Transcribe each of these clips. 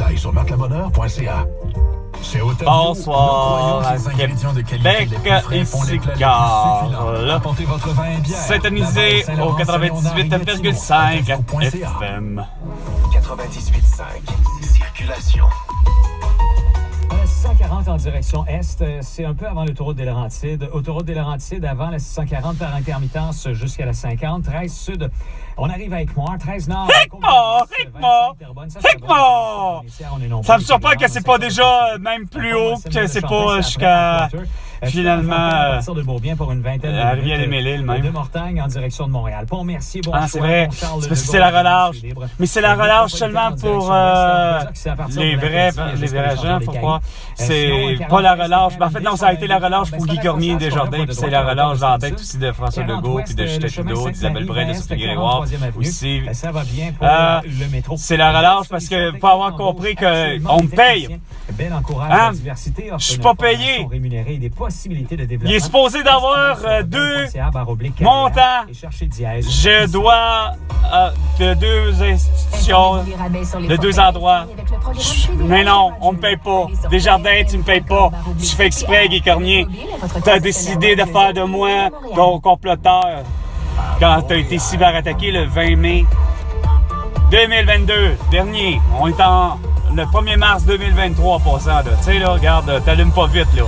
détails sur marclabonheur.ca. Chez Hôtel Bio, Bonsoir à Québec, ici Carl. Apportez votre vin et bière. Syntonisé au 98,5 FM. 98.5. Circulation. 640 en direction est, c'est un peu avant l'autoroute des Laurentides. Autoroute des Laurentides avant la 640 par intermittence jusqu'à la 50. 13 sud, on arrive à Équimont. 13 nord. Équimont! Ça me surprend que c'est pas déjà même plus haut, que c'est pas jusqu'à finalement à partir de Beaubien pour une vingtaine de la rivière des Mille-Îles même. De Mortagne en direction de Montréal. Pont-Mercier, bon ah, c'est vrai. C'est parce que c'est la relâche. Mais c'est la relâche seulement pour les vrais gens, faut croire. C'est pas la relâche. En fait, non, ça a été la relâche pour Guy Cormier Desjardins, puis c'est la relâche dans la tête aussi de François Legault, puis de Justin Trudeau, d'Isabelle Bray, de Sophie Grégoire aussi. C'est la relâche parce que faut avoir compris qu'on me paye. Hein? Je suis pas payé. Il est supposé d'avoir deux montants. Je dois de deux institutions, de deux endroits. Mais non, on me paye pas. Desjardins, tu me payes pas. Tu fais exprès, Guy Cormier. Tu as décidé de faire de moi ton comploteur quand tu as été cyberattaqué le 20 mai 2022, dernier. On est en le 1er mars 2023 en passant, là. Tu sais, là, regarde, t'allumes pas vite, là.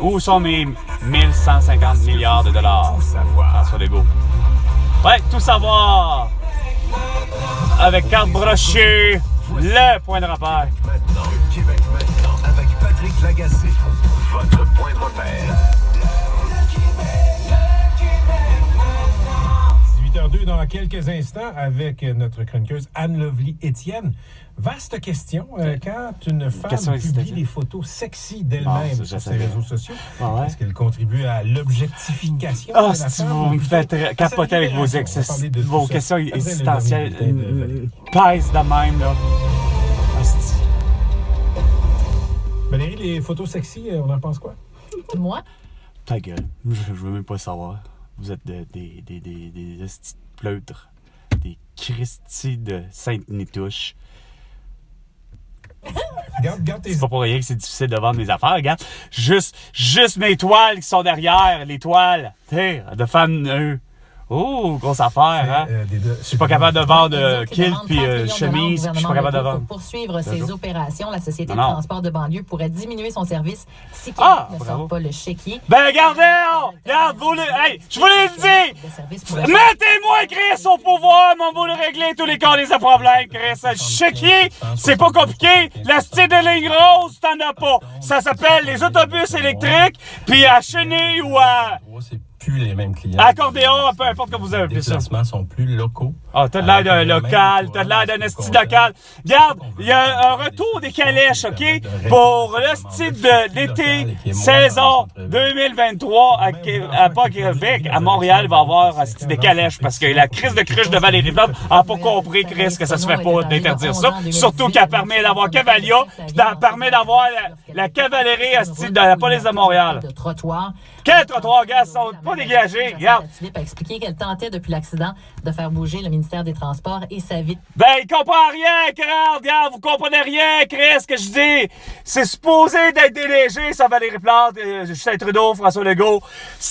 Où sont mes 1150 milliards de dollars? François Legault. Ouais, tout savoir. Avec Carl Brochu, le point de repère. Maintenant, Québec maintenant, avec Patrick Lagacé. Votre point de repère. 18h02 dans quelques instants avec notre chroniqueuse Anne-Lovely Étienne. Vaste question. Quand une femme publie des photos sexy d'elle-même sur ses réseaux sociaux, est-ce qu'elle contribue à l'objectification de la femme? Vous me faites capoter avec vos questions existentielles. Pèse de même, là. Valérie, les photos sexy, on en pense quoi? Moi? Ta gueule. Je veux même pas savoir. Vous êtes des estis de pleutres. Des Christy de Sainte-Nitouche. Regarde tes... C'est pas pour rien que c'est difficile de vendre mes affaires, regarde. Juste mes toiles qui sont derrière, les toiles, tu sais, de femmes. Oh, grosse affaire, hein? Je suis pas capable de vendre kilt puis chemise, puis je suis pas capable de vendre. Pour poursuivre ses opérations, la Société de transport de banlieue pourrait diminuer son service si Québec ne sort pas le chéquier. Ben, regardez, regarde, hey, je vous l'ai dit! Mettez-moi Chris au pouvoir, mais on va le régler tous les cas des problèmes, Chris. Le chéquier, c'est pas compliqué. La style de ligne rose, t'en as pas. Ça s'appelle les autobus électriques, puis à Chenille ou à... Plus les mêmes clients. Accordéon, peu importe que vous avez appelé ça. Les placements sont plus locaux. Ah, t'as de l'air d'un local, t'as de l'air d'un esti local. Regarde, il y a un retour des calèches, OK? Pour le style de l'été, saison 2023 à pas Québec, à Montréal, il va y avoir un style des calèches parce que la crise de cruche de Valérie Plante a pas compris, Chris, que ça se fait pas d'interdire ça. Surtout qu'elle permet d'avoir Cavalia, puis elle permet d'avoir la cavalerie à style de la police de Montréal. Quel trottoir, gars, sont pas dégagés, regarde. Philippe a expliqué qu'elle tentait depuis l'accident de faire bouger le ministère des Transports et sa vie. Ben, il comprend rien, regarde, vous comprenez rien, Chris, que je dis. C'est supposé d'être délégué, ça, Valérie Plante, Justin Trudeau, François Legault.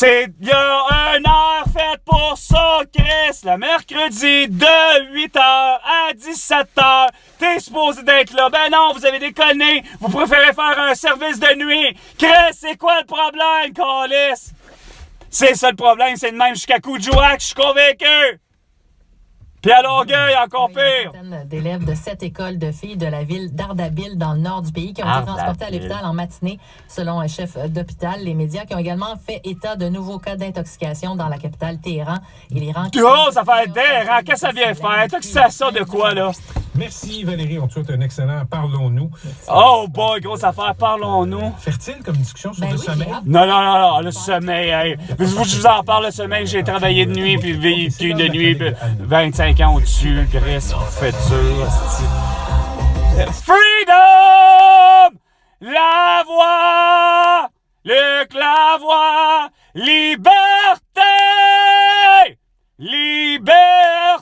Il y a une heure faite pour ça, Chris, le mercredi de 8h à 17h. T'es supposé d'être là. Ben non, vous avez déconné. Vous préférez faire un service de nuit. Chris, c'est quoi le problème, Calis? C'est ça le problème, c'est de même jusqu'à Coudjouac, je suis convaincu. Puis à Longueuil, encore pire. Une vingtaine d'élèves de 7 écoles de filles de la ville d'Ardabil, dans le nord du pays, qui ont été transportés à l'hôpital en matinée, selon un chef d'hôpital. Les médias qui ont également fait état de nouveaux cas d'intoxication dans la capitale Téhéran. Et l'Iran... Oh, ça fait Téhéran, qu'est-ce que ça vient faire? Intoxication de quoi, là? Merci Valérie, on te souhaite un excellent Parlons-nous. Oh boy, grosse affaire, parlons-nous. Fertile comme discussion sur le sommeil? Non, le sommeil, hey. Je vous en parle, le sommeil, j'ai travaillé de nuit, puis vécu de nuit, 25 ans au-dessus, Grèce, fait dur, Freedom! La voix! Le clavois! Liberté! Liberté!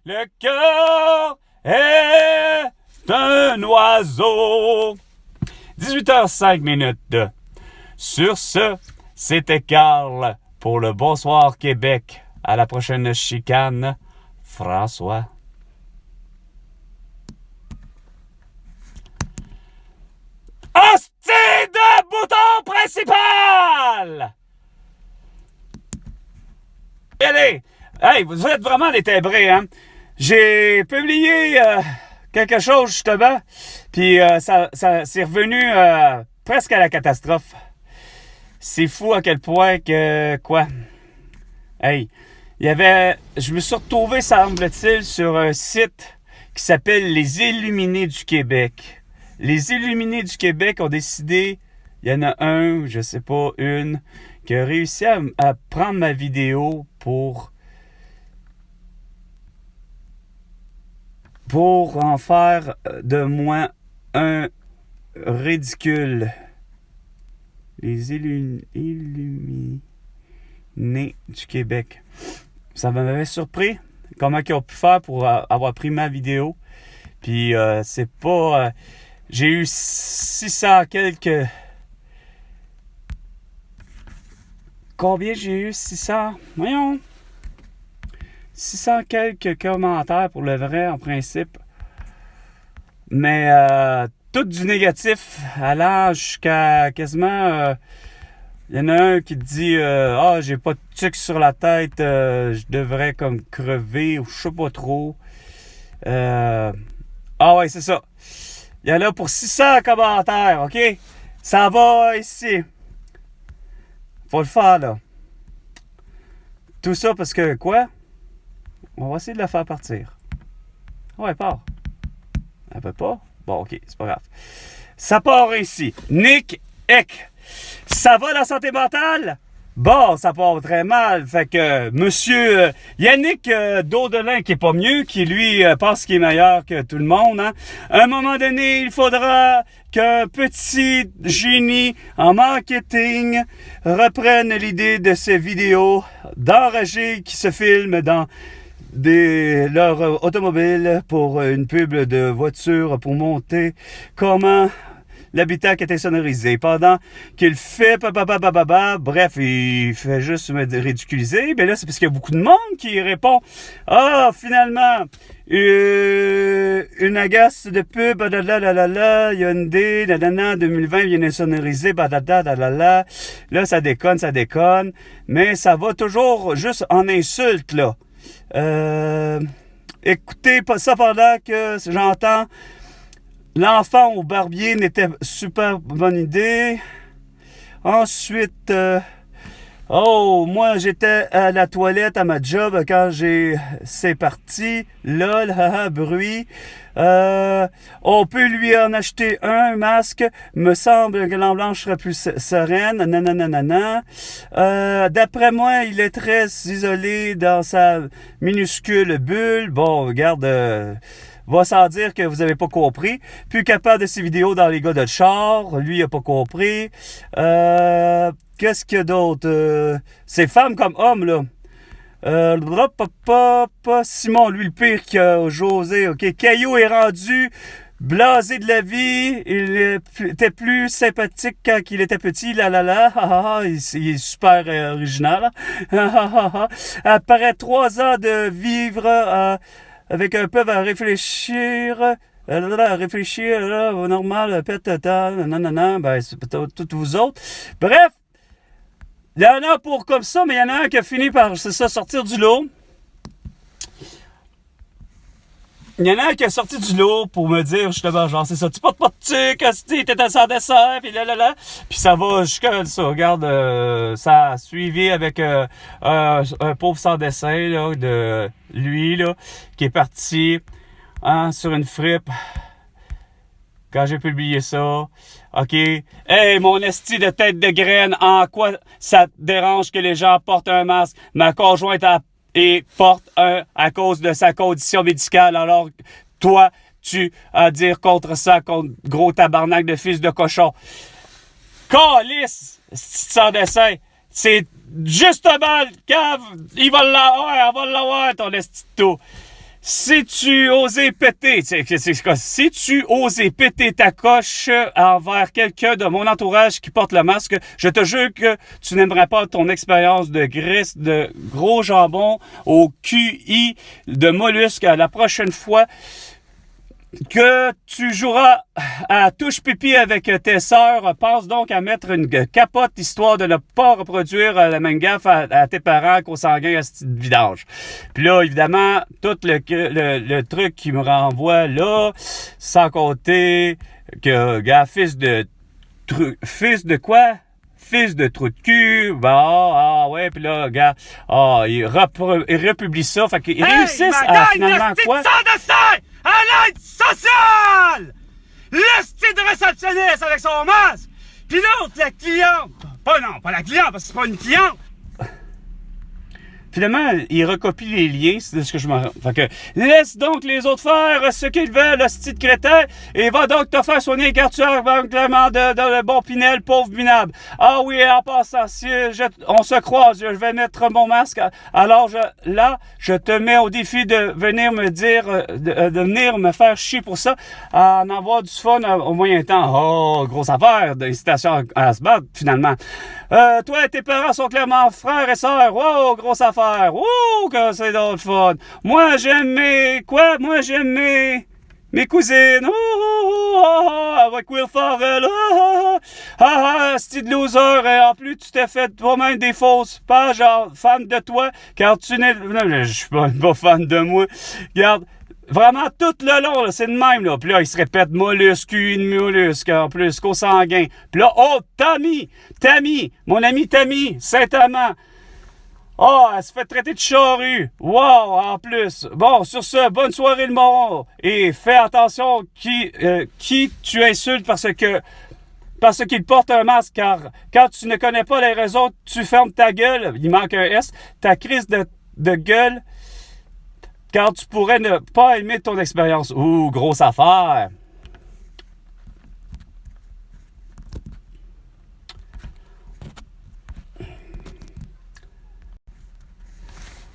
Le cœur est un oiseau. 18h05 minutes. Sur ce, c'était Carl pour le Bonsoir Québec. À la prochaine chicane, François. Hostie de bouton principal! Allez! Hey, vous êtes vraiment des tébrés, hein? J'ai publié quelque chose, justement, puis ça c'est revenu presque à la catastrophe. C'est fou à quel point que... Quoi? Hey, je me suis retrouvé, semble-t-il, sur un site qui s'appelle Les Illuminés du Québec. Les Illuminés du Québec ont décidé, il y en a un, je sais pas, une, qui a réussi à prendre ma vidéo pour en faire de moi un ridicule. Les Illuminés du Québec. Ça m'avait surpris comment ils ont pu faire pour avoir pris ma vidéo. Puis c'est pas... j'ai eu 600 quelques... Combien j'ai eu? 600? Voyons. 600 quelques commentaires pour le vrai, en principe. Mais tout du négatif, allant jusqu'à quasiment... il y en a un qui te dit j'ai pas de tuque sur la tête, je devrais comme crever, ou je sais pas trop. Ouais, c'est ça. Il y en a pour 600 commentaires, OK? Ça va ici. Faut le faire, là. Tout ça parce que, quoi? On va essayer de la faire partir. Ouais, part. Elle peut pas? Bon, OK, c'est pas grave. Ça part ici. Nick Eck. Ça va la santé mentale? Bon, ça part très mal. Fait que monsieur Yannick Daudelin, qui est pas mieux, qui lui pense qu'il est meilleur que tout le monde, hein. À un moment donné, il faudra qu'un petit génie en marketing reprenne l'idée de ces vidéos d'enragés qui se filment dans leur automobile pour une pub de voiture pour monter comment l'habitacle était sonorisé. Pendant qu'il fait bref, il fait juste me ridiculiser. Mais là, c'est parce qu'il y a beaucoup de monde qui répond. Finalement, une agace de pub, Hyundai, 2020 vient de sonoriser, là, ça déconne. Mais ça va toujours juste en insulte, là. Écoutez pas ça pendant que j'entends l'enfant au barbier n'était super bonne idée. Ensuite, moi j'étais à la toilette à ma job quand c'est parti. Lol, haha, bruit. On peut lui en acheter un masque. Me semble que l'emblanche serait plus sereine. Nanana. D'après moi, il est très isolé dans sa minuscule bulle. Bon, regarde... va sans dire que vous avez pas compris. Plus capable de ces vidéos dans les gars de char. Lui, il a pas compris. Qu'est-ce qu'il y a d'autre? C'est femmes comme hommes, là. Simon, lui, le pire que José. OK. Caillou est rendu blasé de la vie. Il était plus sympathique quand il était petit. Il est super original. Après 3 ans de vivre... avec un peu à réfléchir, normal, c'est toutes vous autres. Bref, il y en a pour comme ça, mais il y en a un qui a fini par, sortir du lot. Il y en a un qui a sorti du lot pour me dire, justement, genre, c'est ça, tu portes pas de tuque, t'es sans dessert, puis là. Puis ça va jusqu'à ça, regarde, ça a suivi avec un pauvre sans dessin, là, de lui, là, qui est parti, sur une fripe. Quand j'ai publié ça, OK. Hey, mon esti de tête de graine, en quoi ça te dérange que les gens portent un masque? Ma conjointe porte un à cause de sa condition médicale. Alors, toi, tu as à dire contre ça, contre gros tabarnak de fils de cochon. Calice, sans dessin. C'est justement le cave. On va l'avoir, ton esti de tout. si tu osais péter, si tu osais péter ta coche envers quelqu'un de mon entourage qui porte le masque, je te jure que tu n'aimerais pas ton expérience de graisse, de gros jambon au QI de mollusque la prochaine fois que tu joueras à touche pipi avec tes sœurs. Pense donc à mettre une capote histoire de ne pas reproduire la même gaffe à tes parents consanguins à ce petit vidange. Puis là, évidemment, tout le truc qui me renvoie là, sans compter que, gars, fils de quoi? Fils de trou de cul, ouais, puis là, gars, il republie ça, fait qu'ils réussissent à finalement quoi? À l'aide sociale! Le style de réceptionniste avec son masque! Puis l'autre, la cliente! Pas la cliente, parce que c'est pas une cliente! Finalement, il recopie les liens, c'est de ce que je m'en rends. Fait que, laisse donc les autres faire ce qu'ils veulent, le style crétin, et va donc te faire soigner car tu as vraiment de le bon Pinel, pauvre minable. Ah oui, en passant, si on se croise, je vais mettre mon masque, alors je te mets au défi de venir me dire, de venir me faire chier pour ça, à en avoir du fun au moyen temps. Oh, grosse affaire, d'incitation à se battre, finalement. Toi et tes parents sont clairement frères et sœurs. Wow, grosse affaire. Ouh, que c'est donc le fun. Moi, j'aime mes cousines. Avec Will Ferrell. Style loser. Et en plus, tu t'es fait toi-même des fausses pages, genre, fan de toi, car tu n'es... Non, je suis pas fan de moi. Regarde. Vraiment, tout le long, là, c'est le même, là. Puis là, il se répète mollusque, une mollusque, en plus, consanguin. Puis là, Tammy, mon ami Tammy, Saint-Amand. Elle se fait traiter de charrue. Wow, en plus. Bon, sur ce, bonne soirée le moron. Et fais attention qui tu insultes parce qu'il porte un masque, car quand tu ne connais pas les raisons, tu fermes ta gueule. Il manque un S. Ta crise de gueule. Car tu pourrais ne pas aimer ton expérience. Ouh, grosse affaire.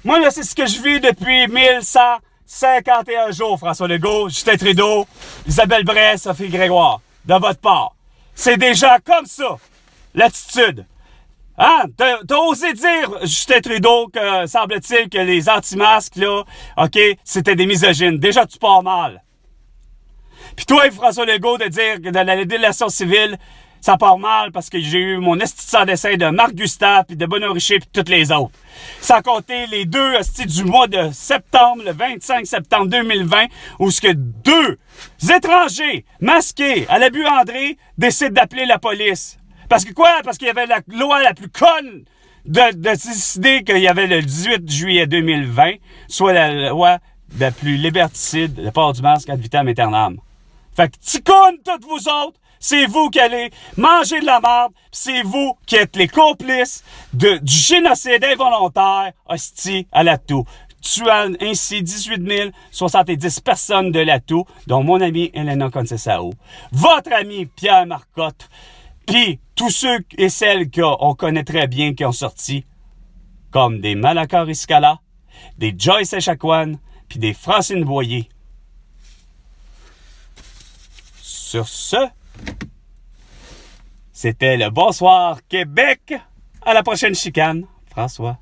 Moi, là, c'est ce que je vis depuis 1151 jours, François Legault, Justin Trudeau, Isabelle Bray, Sophie Grégoire, de votre part. C'est déjà comme ça, l'attitude. Hein? T'as osé dire, Justin Trudeau, que semble-t-il que les anti-masques, là, OK, c'était des misogynes. Déjà, tu pars mal. Puis toi, François Legault, de dire que dans la délation civile, ça part mal parce que j'ai eu mon esti sans dessin de Marc Gustave, puis de Benoît Richer, puis toutes les autres. Sans compter les deux estis du mois de septembre, le 25 septembre 2020, où ce que deux étrangers masqués à la buanderie décident d'appeler la police. Parce que quoi? Parce qu'il y avait la loi la plus conne de décider qu'il y avait le 18 juillet 2020, soit la loi la plus liberticide, le port du masque ad vitam aeternam. Fait que ticoune toutes vous autres, c'est vous qui allez manger de la merde, c'est vous qui êtes les complices du génocide involontaire, hostie à Latou. Tuant ainsi 18 070 personnes de Latou, dont mon ami Elena Conceição, votre ami Pierre Marcotte, puis tous ceux et celles qu'on connaît très bien qui ont sorti, comme des Malakar Iskala, des Joyce Echaquan, puis des Francine Boyer. Sur ce, c'était le Bonsoir Québec. À la prochaine chicane, François.